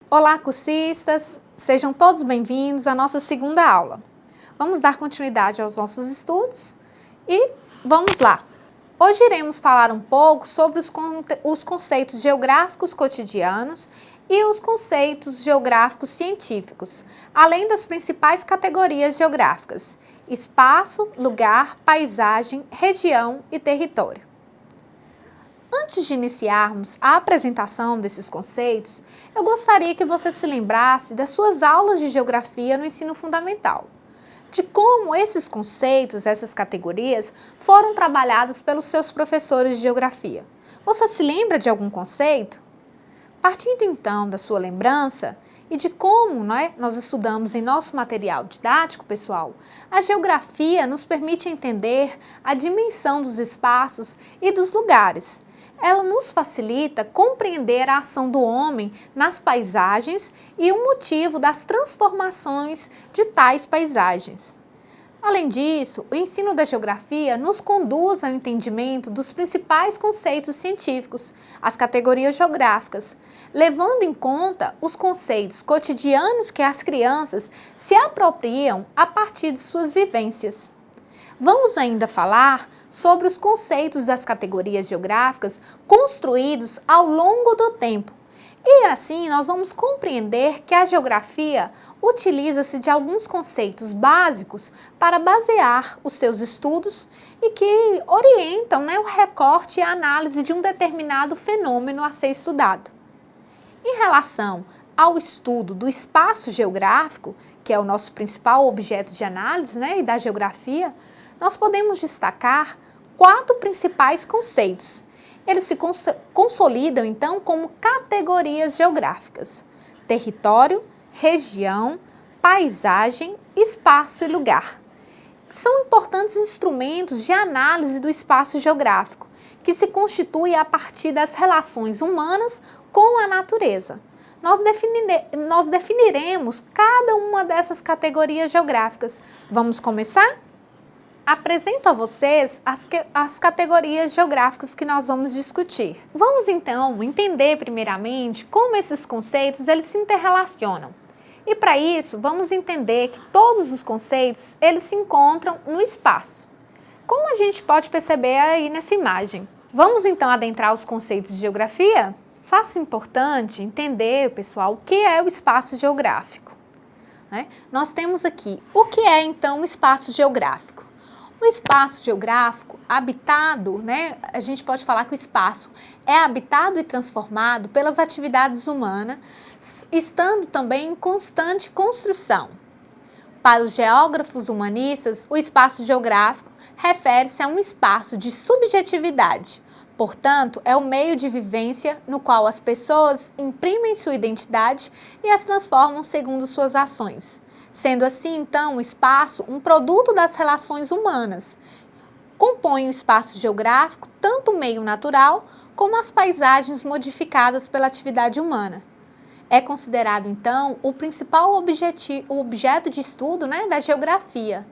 Olá, cursistas! Sejam todos bem-vindos à nossa segunda aula. Vamos dar continuidade aos nossos estudos e vamos lá! Hoje iremos falar um pouco sobre os conceitos geográficos cotidianos e os conceitos geográficos científicos, além das principais categorias geográficas: espaço, lugar, paisagem, região e território. Antes de iniciarmos a apresentação desses conceitos, eu gostaria que você se lembrasse das suas aulas de geografia no ensino fundamental, de como esses conceitos, essas categorias, foram trabalhadas pelos seus professores de geografia. Você se lembra de algum conceito? Partindo então da sua lembrança e de como nós estudamos em nosso material didático, pessoal, a geografia nos permite entender a dimensão dos espaços e dos lugares. Ela nos facilita compreender a ação do homem nas paisagens e o motivo das transformações de tais paisagens. Além disso, o ensino da geografia nos conduz ao entendimento dos principais conceitos científicos, as categorias geográficas, levando em conta os conceitos cotidianos que as crianças se apropriam a partir de suas vivências. Vamos ainda falar sobre os conceitos das categorias geográficas construídos ao longo do tempo. E assim nós vamos compreender que a geografia utiliza-se de alguns conceitos básicos para basear os seus estudos e que orientam o recorte e a análise de um determinado fenômeno a ser estudado. Em relação ao estudo do espaço geográfico, que é o nosso principal objeto de análise e da geografia, nós podemos destacar 4 principais conceitos. Eles se consolidam, então, como categorias geográficas: território, região, paisagem, espaço e lugar. São importantes instrumentos de análise do espaço geográfico, que se constitui a partir das relações humanas com a natureza. Nós definiremos cada uma dessas categorias geográficas. Vamos começar? Apresento a vocês as categorias geográficas que nós vamos discutir. Vamos então entender primeiramente como esses conceitos eles se interrelacionam. E para isso, vamos entender que todos os conceitos eles se encontram no espaço. Como a gente pode perceber aí nessa imagem. Vamos então adentrar os conceitos de geografia? Faz importante entender, pessoal, o que é o espaço geográfico. Nós temos aqui o que é então o espaço geográfico. O espaço geográfico habitado, a gente pode falar que o espaço é habitado e transformado pelas atividades humanas, estando também em constante construção. Para os geógrafos humanistas, o espaço geográfico refere-se a um espaço de subjetividade. Portanto, é o meio de vivência no qual as pessoas imprimem sua identidade e as transformam segundo suas ações. Sendo assim, então, o espaço um produto das relações humanas. Compõe o espaço geográfico tanto o meio natural como as paisagens modificadas pela atividade humana. É considerado, então, o principal objeto de estudo da geografia.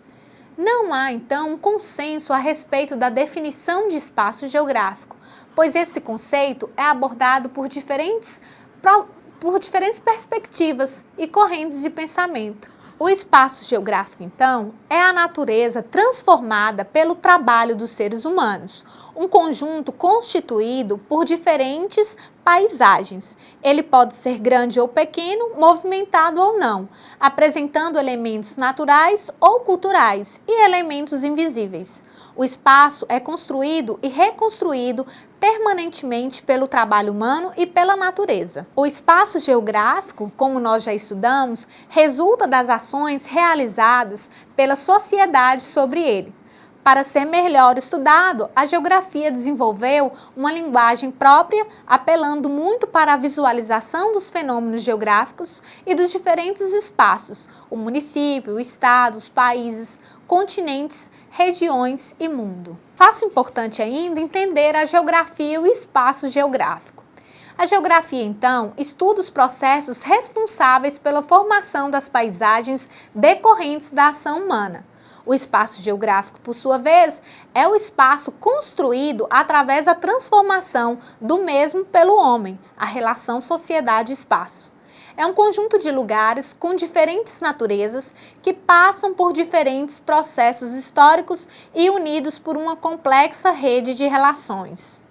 Não há, então, um consenso a respeito da definição de espaço geográfico, pois esse conceito é abordado por diferentes perspectivas e correntes de pensamento. O espaço geográfico, então, é a natureza transformada pelo trabalho dos seres humanos, um conjunto constituído por diferentes paisagens. Ele pode ser grande ou pequeno, movimentado ou não, apresentando elementos naturais ou culturais e elementos invisíveis. O espaço é construído e reconstruído permanentemente pelo trabalho humano e pela natureza. O espaço geográfico, como nós já estudamos, resulta das ações realizadas pela sociedade sobre ele. Para ser melhor estudado, a geografia desenvolveu uma linguagem própria, apelando muito para a visualização dos fenômenos geográficos e dos diferentes espaços, o município, o estado, os países, continentes, regiões e mundo. Faço importante ainda entender a geografia e o espaço geográfico. A geografia, então, estuda os processos responsáveis pela formação das paisagens decorrentes da ação humana. O espaço geográfico, por sua vez, é o espaço construído através da transformação do mesmo pelo homem, a relação sociedade-espaço. é um conjunto de lugares com diferentes naturezas que passam por diferentes processos históricos e unidos por uma complexa rede de relações.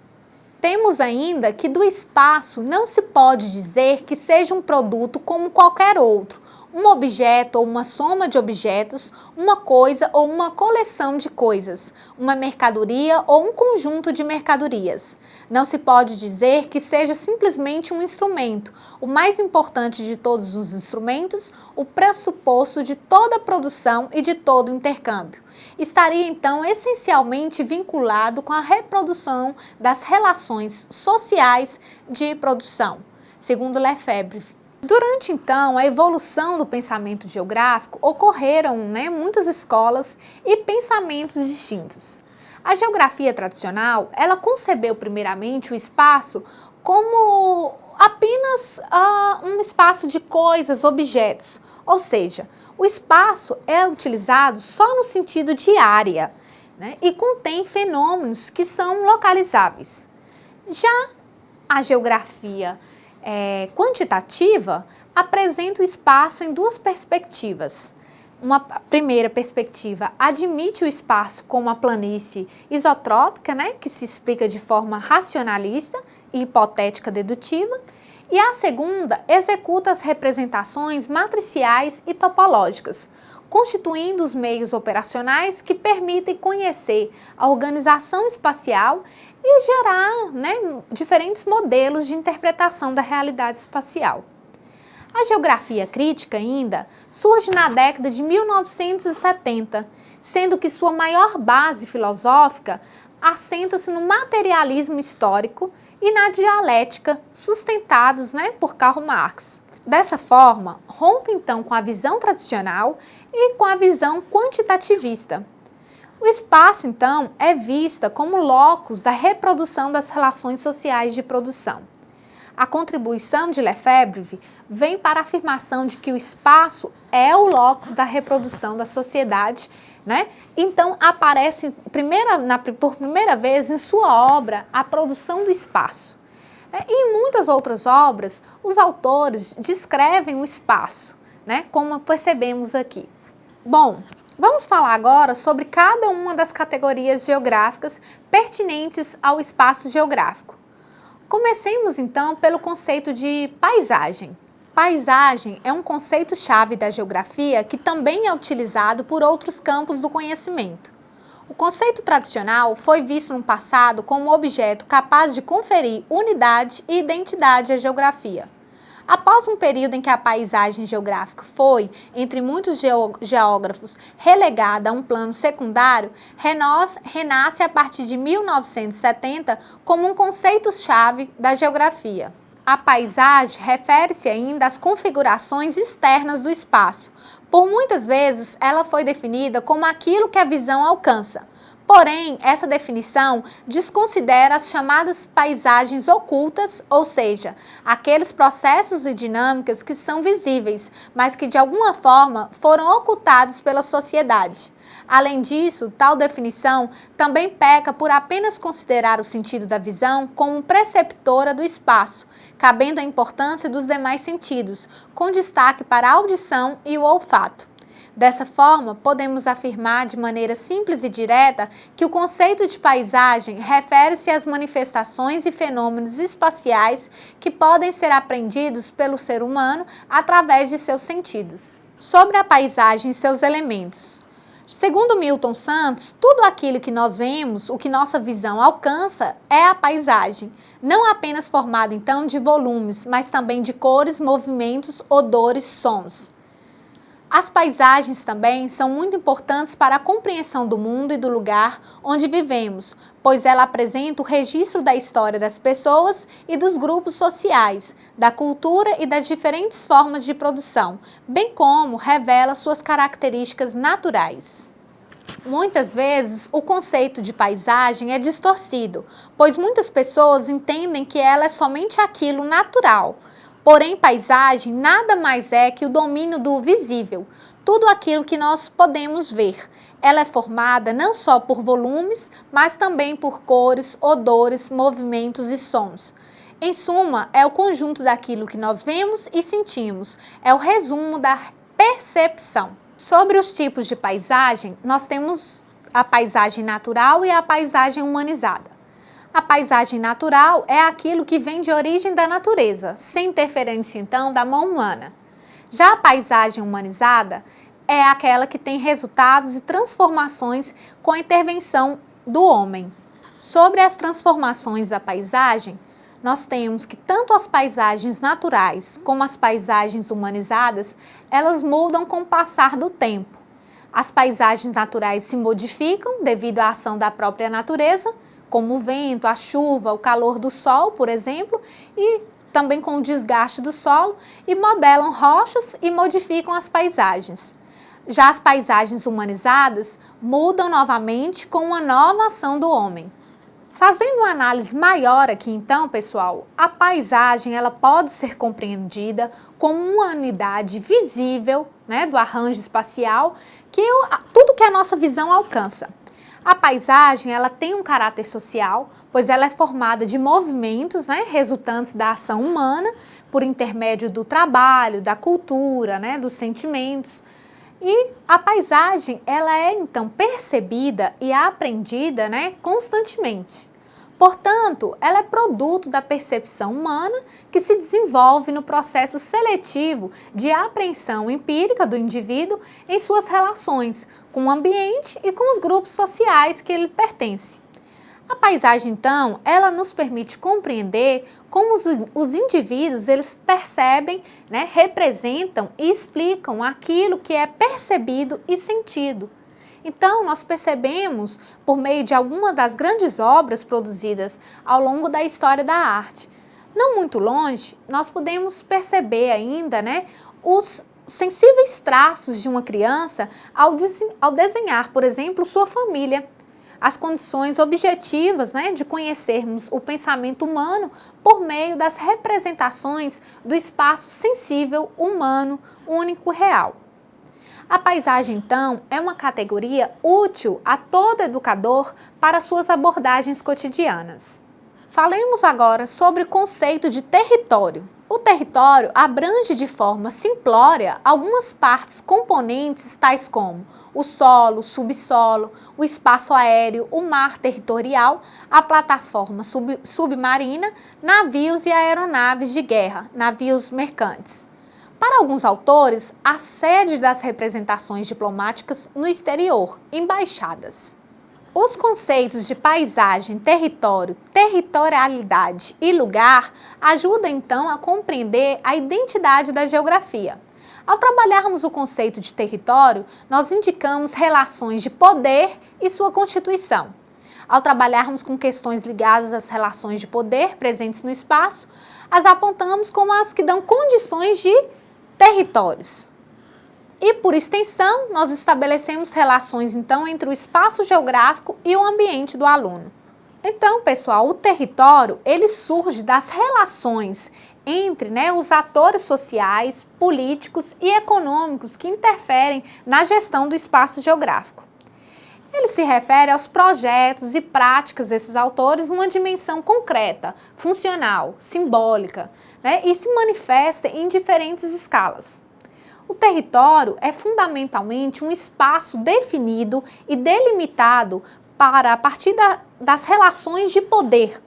Temos ainda que do espaço não se pode dizer que seja um produto como qualquer outro, um objeto ou uma soma de objetos, uma coisa ou uma coleção de coisas, uma mercadoria ou um conjunto de mercadorias. Não se pode dizer que seja simplesmente um instrumento, o mais importante de todos os instrumentos, o pressuposto de toda a produção e de todo o intercâmbio. Estaria então essencialmente vinculado com a reprodução das relações sociais de produção, segundo Lefebvre. Durante, então, a evolução do pensamento geográfico, ocorreram muitas escolas e pensamentos distintos. A geografia tradicional, ela concebeu primeiramente o espaço como apenas um espaço de coisas, objetos, ou seja, o espaço é utilizado só no sentido de área, e contém fenômenos que são localizáveis. Já a geografia quantitativa apresenta o espaço em duas perspectivas. Uma primeira perspectiva admite o espaço como uma planície isotrópica, que se explica de forma racionalista e hipotética dedutiva, e a segunda executa as representações matriciais e topológicas, constituindo os meios operacionais que permitem conhecer a organização espacial e gerar diferentes modelos de interpretação da realidade espacial. A geografia crítica ainda surge na década de 1970, sendo que sua maior base filosófica assenta-se no materialismo histórico e na dialética, sustentados por Karl Marx. Dessa forma, rompe então com a visão tradicional e com a visão quantitativista. O espaço, então, é vista como locus da reprodução das relações sociais de produção. A contribuição de Lefebvre vem para a afirmação de que o espaço é o locus da reprodução da sociedade, Então, aparece por primeira vez em sua obra a produção do espaço. E em muitas outras obras, os autores descrevem o espaço, como percebemos aqui. Bom, vamos falar agora sobre cada uma das categorias geográficas pertinentes ao espaço geográfico. Comecemos então pelo conceito de paisagem. Paisagem é um conceito-chave da geografia que também é utilizado por outros campos do conhecimento. O conceito tradicional foi visto no passado como um objeto capaz de conferir unidade e identidade à geografia. Após um período em que a paisagem geográfica foi, entre muitos geógrafos, relegada a um plano secundário, renasce a partir de 1970 como um conceito-chave da geografia. A paisagem refere-se ainda às configurações externas do espaço. Por muitas vezes, ela foi definida como aquilo que a visão alcança. Porém, essa definição desconsidera as chamadas paisagens ocultas, ou seja, aqueles processos e dinâmicas que são visíveis, mas que de alguma forma foram ocultados pela sociedade. Além disso, tal definição também peca por apenas considerar o sentido da visão como preceptora do espaço, cabendo a importância dos demais sentidos, com destaque para a audição e o olfato. Dessa forma, podemos afirmar de maneira simples e direta que o conceito de paisagem refere-se às manifestações e fenômenos espaciais que podem ser apreendidos pelo ser humano através de seus sentidos. Sobre a paisagem e seus elementos. Segundo Milton Santos, tudo aquilo que nós vemos, o que nossa visão alcança, é a paisagem, não apenas formada então de volumes, mas também de cores, movimentos, odores, sons. As paisagens também são muito importantes para a compreensão do mundo e do lugar onde vivemos, pois ela apresenta o registro da história das pessoas e dos grupos sociais, da cultura e das diferentes formas de produção, bem como revela suas características naturais. Muitas vezes, o conceito de paisagem é distorcido, pois muitas pessoas entendem que ela é somente aquilo natural. Porém, paisagem nada mais é que o domínio do visível, tudo aquilo que nós podemos ver. Ela é formada não só por volumes, mas também por cores, odores, movimentos e sons. Em suma, é o conjunto daquilo que nós vemos e sentimos, é o resumo da percepção. Sobre os tipos de paisagem, nós temos a paisagem natural e a paisagem humanizada. A paisagem natural é aquilo que vem de origem da natureza, sem interferência, então, da mão humana. Já a paisagem humanizada é aquela que tem resultados e transformações com a intervenção do homem. Sobre as transformações da paisagem, nós temos que tanto as paisagens naturais como as paisagens humanizadas, elas mudam com o passar do tempo. As paisagens naturais se modificam devido à ação da própria natureza, como o vento, a chuva, o calor do sol, por exemplo, e também com o desgaste do solo, e modelam rochas e modificam as paisagens. Já as paisagens humanizadas mudam novamente com uma nova ação do homem. Fazendo uma análise maior aqui então, pessoal, a paisagem ela pode ser compreendida como uma unidade visível, né, do arranjo espacial, tudo que a nossa visão alcança. A paisagem ela tem um caráter social, pois ela é formada de movimentos, né, resultantes da ação humana, por intermédio do trabalho, da cultura, né, dos sentimentos. E a paisagem, ela é então percebida e aprendida, né, constantemente. Portanto, ela é produto da percepção humana que se desenvolve no processo seletivo de apreensão empírica do indivíduo em suas relações com o ambiente e com os grupos sociais que ele pertence. A paisagem, então, ela nos permite compreender como os indivíduos eles percebem, né, representam e explicam aquilo que é percebido e sentido. Então, nós percebemos, por meio de alguma das grandes obras produzidas ao longo da história da arte. Não muito longe, nós podemos perceber ainda, né, os sensíveis traços de uma criança ao desenhar, por exemplo, sua família. As condições objetivas, né, de conhecermos o pensamento humano por meio das representações do espaço sensível humano único real. A paisagem, então, é uma categoria útil a todo educador para suas abordagens cotidianas. Falemos agora sobre o conceito de território. O território abrange de forma simplória algumas partes componentes tais como o solo, o subsolo, o espaço aéreo, o mar territorial, a plataforma submarina, navios e aeronaves de guerra, navios mercantes. Para alguns autores, a sede das representações diplomáticas no exterior, embaixadas. Os conceitos de paisagem, território, territorialidade e lugar ajudam então a compreender a identidade da geografia. Ao trabalharmos o conceito de território, nós indicamos relações de poder e sua constituição. Ao trabalharmos com questões ligadas às relações de poder presentes no espaço, as apontamos como as que dão condições de territórios. E, por extensão, nós estabelecemos relações, então, entre o espaço geográfico e o ambiente do aluno. Então, pessoal, o território, ele surge das relações entre, né, os atores sociais, políticos e econômicos que interferem na gestão do espaço geográfico. Ele se refere aos projetos e práticas desses autores numa dimensão concreta, funcional, simbólica, né, e se manifesta em diferentes escalas. O território é fundamentalmente um espaço definido e delimitado a partir das relações de poder.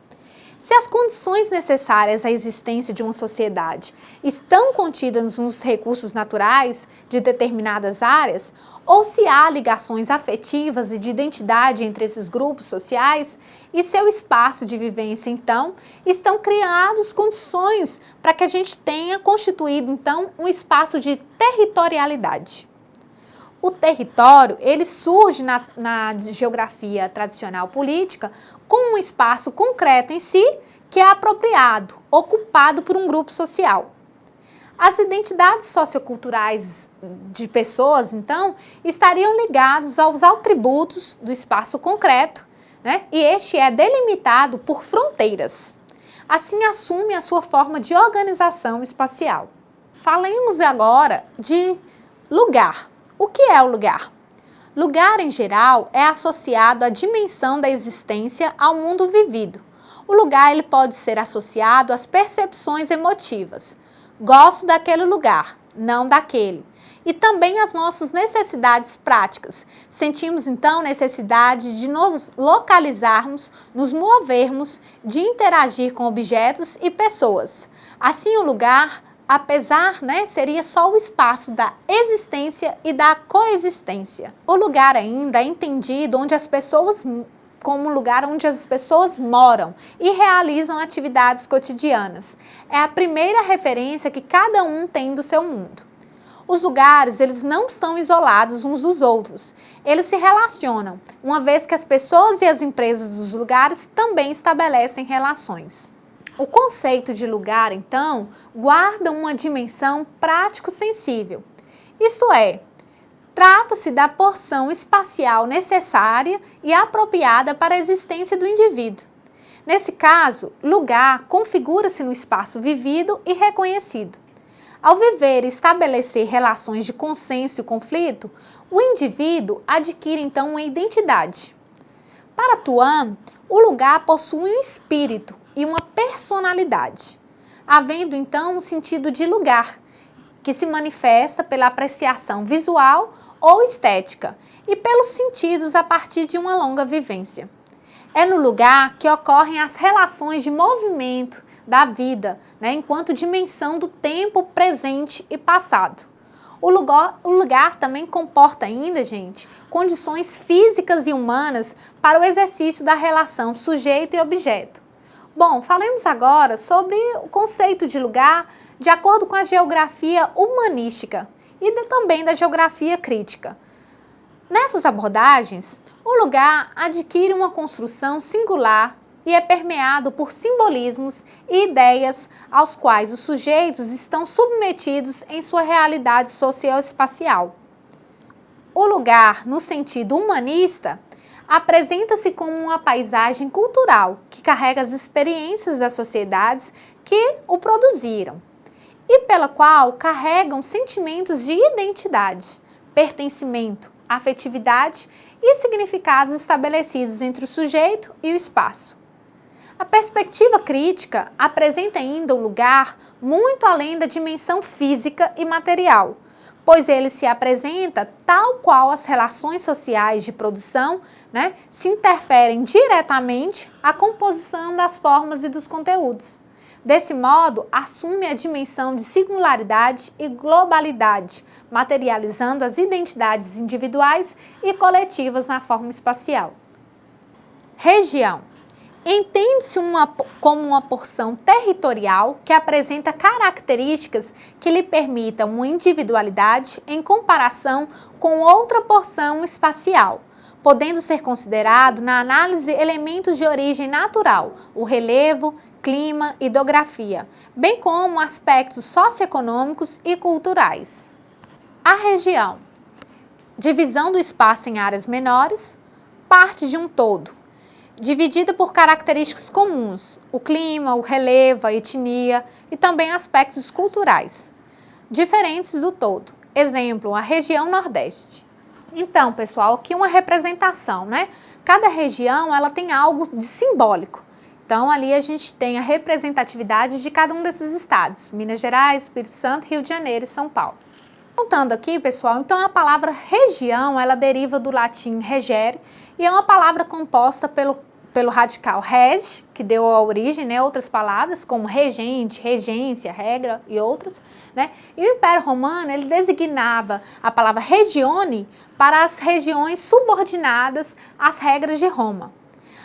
Se as condições necessárias à existência de uma sociedade estão contidas nos recursos naturais de determinadas áreas, ou se há ligações afetivas e de identidade entre esses grupos sociais e seu espaço de vivência, então, estão criadas condições para que a gente tenha constituído, então, um espaço de territorialidade. O território, ele surge na geografia tradicional política como um espaço concreto em si, que é apropriado, ocupado por um grupo social. As identidades socioculturais de pessoas, então, estariam ligadas aos atributos do espaço concreto, né? E este é delimitado por fronteiras. Assim, assume a sua forma de organização espacial. Falemos agora de lugar. O que é o lugar? Lugar, em geral, é associado à dimensão da existência ao mundo vivido, O lugar ele pode ser associado às percepções emotivas. Gosto daquele lugar, não daquele. E também às nossas necessidades práticas. Sentimos então necessidade de nos localizarmos, nos movermos, de interagir com objetos e pessoas. Assim o lugar, apesar, seria só o espaço da existência e da coexistência. O lugar ainda é entendido como um lugar onde as pessoas moram e realizam atividades cotidianas. É a primeira referência que cada um tem do seu mundo. Os lugares, eles não estão isolados uns dos outros. Eles se relacionam, uma vez que as pessoas e as empresas dos lugares também estabelecem relações. O conceito de lugar, então, guarda uma dimensão prático-sensível. Isto é, trata-se da porção espacial necessária e apropriada para a existência do indivíduo. Nesse caso, lugar configura-se no espaço vivido e reconhecido. Ao viver e estabelecer relações de consenso e conflito, o indivíduo adquire então uma identidade. Para Tuan, o lugar possui um espírito e uma personalidade, havendo então um sentido de lugar, que se manifesta pela apreciação visual ou estética e pelos sentidos a partir de uma longa vivência. É no lugar que ocorrem as relações de movimento da vida, enquanto dimensão do tempo presente e passado. O lugar também comporta ainda, gente, condições físicas e humanas para o exercício da relação sujeito e objeto. Bom, falemos agora sobre o conceito de lugar de acordo com a geografia humanística e também da geografia crítica. Nessas abordagens, o lugar adquire uma construção singular e é permeado por simbolismos e ideias aos quais os sujeitos estão submetidos em sua realidade socioespacial. O lugar, no sentido humanista, apresenta-se como uma paisagem cultural que carrega as experiências das sociedades que o produziram e pela qual carregam sentimentos de identidade, pertencimento, afetividade e significados estabelecidos entre o sujeito e o espaço. A perspectiva crítica apresenta ainda o lugar muito além da dimensão física e material, pois ele se apresenta tal qual as relações sociais de produção, se interferem diretamente à composição das formas e dos conteúdos. Desse modo, assume a dimensão de singularidade e globalidade, materializando as identidades individuais e coletivas na forma espacial. Região. Entende-se como uma porção territorial que apresenta características que lhe permitam uma individualidade em comparação com outra porção espacial, podendo ser considerado na análise elementos de origem natural, o relevo, clima, hidrografia, bem como aspectos socioeconômicos e culturais. A região. Divisão do espaço em áreas menores, parte de um todo, dividida por características comuns, o clima, o relevo, a etnia e também aspectos culturais, diferentes do todo. Exemplo, a região Nordeste. Então, pessoal, aqui uma representação, Cada região, ela tem algo de simbólico. Então, ali a gente tem a representatividade de cada um desses estados, Minas Gerais, Espírito Santo, Rio de Janeiro e São Paulo. Contando aqui, pessoal, então a palavra região, ela deriva do latim regere e é uma palavra composta pelo radical reg, que deu a origem, outras palavras como regente, regência, regra e outras, E o Império Romano, ele designava a palavra regione para as regiões subordinadas às regras de Roma.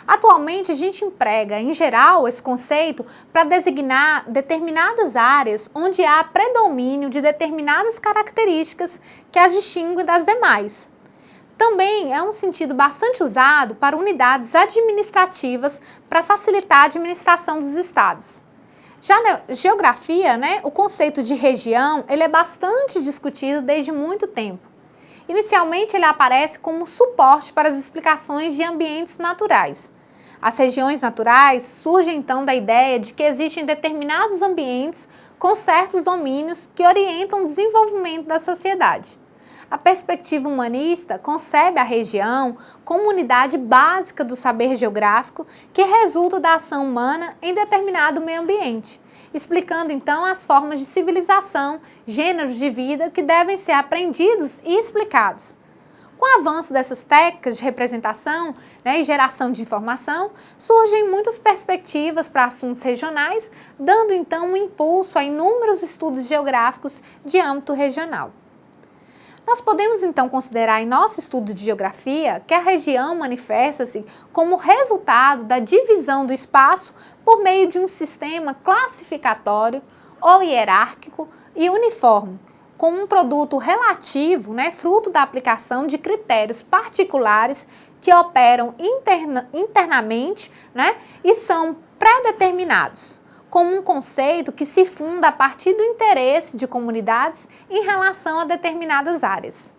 Atualmente, a gente emprega, em geral, esse conceito para designar determinadas áreas onde há predomínio de determinadas características que as distinguem das demais. Também é um sentido bastante usado para unidades administrativas para facilitar a administração dos estados. Já na geografia, o conceito de região, ele é bastante discutido desde muito tempo. Inicialmente, ele aparece como suporte para as explicações de ambientes naturais. As regiões naturais surgem então da ideia de que existem determinados ambientes com certos domínios que orientam o desenvolvimento da sociedade. A perspectiva humanista concebe a região como unidade básica do saber geográfico que resulta da ação humana em determinado meio ambiente, explicando então as formas de civilização, gêneros de vida que devem ser aprendidos e explicados. Com o avanço dessas técnicas de representação, e geração de informação, surgem muitas perspectivas para assuntos regionais, dando então um impulso a inúmeros estudos geográficos de âmbito regional. Nós podemos então considerar em nosso estudo de geografia que a região manifesta-se como resultado da divisão do espaço por meio de um sistema classificatório ou hierárquico e uniforme, como um produto relativo, fruto da aplicação de critérios particulares que operam internamente, e são pré-determinados, como um conceito que se funda a partir do interesse de comunidades em relação a determinadas áreas.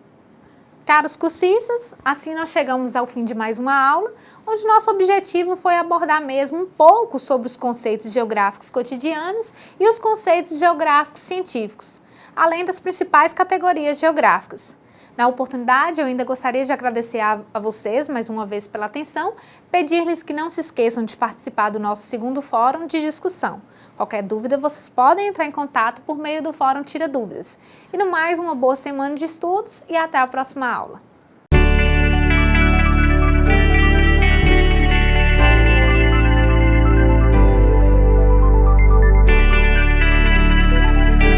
Caros cursistas, assim nós chegamos ao fim de mais uma aula, onde nosso objetivo foi abordar mesmo um pouco sobre os conceitos geográficos cotidianos e os conceitos geográficos científicos, além das principais categorias geográficas. Na oportunidade, eu ainda gostaria de agradecer a vocês mais uma vez pela atenção, pedir-lhes que não se esqueçam de participar do nosso segundo fórum de discussão. Qualquer dúvida, vocês podem entrar em contato por meio do Fórum Tira Dúvidas. E no mais, uma boa semana de estudos e até a próxima aula.